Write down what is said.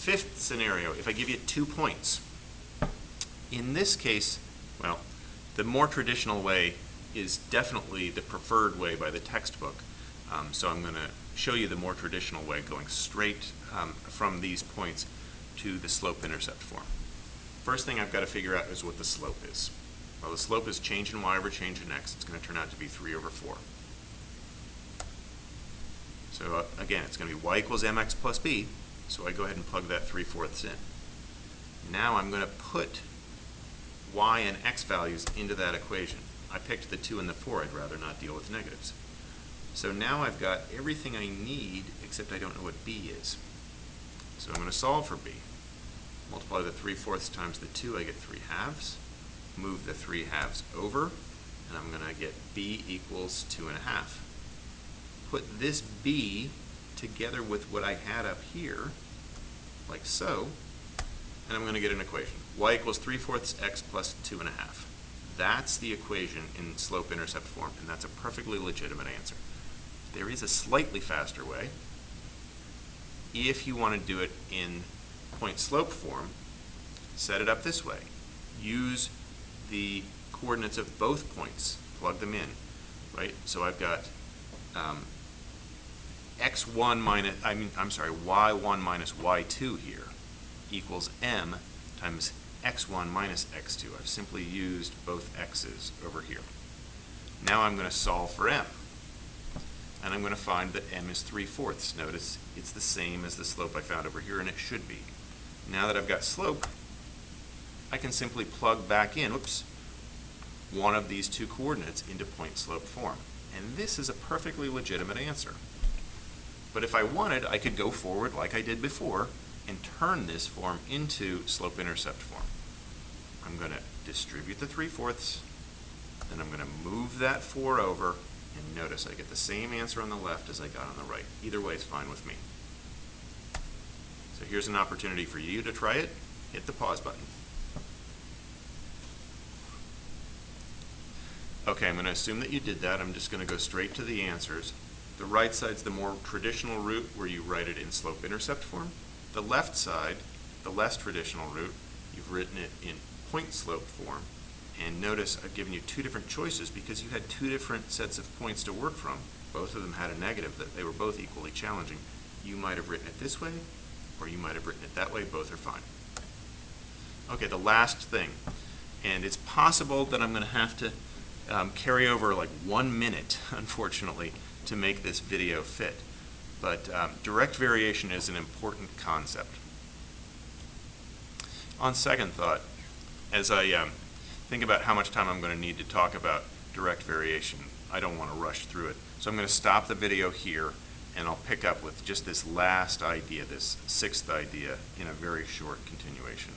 Fifth scenario, if I give you 2 points. In this case, well, the more traditional way is definitely the preferred way by the textbook. So I'm going to show you the more traditional way, going straight from these points to the slope-intercept form. First thing I've got to figure out is what the slope is. Well, the slope is change in y over change in x. It's going to turn out to be 3 over 4. So again, it's going to be y equals mx plus b, so I go ahead and plug that 3/4 in. Now I'm going to put y and x values into that equation. I picked the 2 and the 4. I'd rather not deal with negatives. So now I've got everything I need, except I don't know what b is. So I'm going to solve for b. Multiply the 3/4 times the 2, I get 3/2. Move the 3/2 over, and I'm going to get b equals 2.5. Put this b together with what I had up here, like so, and I'm going to get an equation. Y equals 3/4 x plus 2.5. That's the equation in slope-intercept form, and that's a perfectly legitimate answer. There is a slightly faster way. If you want to do it in point-slope form, set it up this way. Use the coordinates of both points. Plug them in, right? So I've got y1 minus y2 here equals m times x1 minus x2. I've simply used both x's over here. Now I'm going to solve for m. And I'm going to find that m is 3/4. Notice it's the same as the slope I found over here, and it should be. Now that I've got slope, I can simply plug back in, one of these two coordinates into point-slope form. And this is a perfectly legitimate answer. But if I wanted, I could go forward like I did before and turn this form into slope-intercept form. I'm going to distribute the 3/4, then I'm going to move that 4 over, and notice I get the same answer on the left as I got on the right. Either way is fine with me. So here's an opportunity for you to try it. Hit the pause button. Okay, I'm going to assume that you did that. I'm just going to go straight to the answers. The right side's the more traditional route where you write it in slope-intercept form. The left side, the less traditional route, you've written it in point-slope form. And notice I've given you 2 different choices because you had 2 different sets of points to work from. Both of them had a negative, that they were both equally challenging. You might have written it this way, or you might have written it that way. Both are fine. Okay, the last thing, and it's possible that I'm going to have to carry over like 1 minute, unfortunately, to make this video fit. But direct variation is an important concept. On second thought, as I think about how much time I'm going to need to talk about direct variation, I don't want to rush through it. So I'm going to stop the video here, and I'll pick up with just this last idea, this 6th idea, in a very short continuation.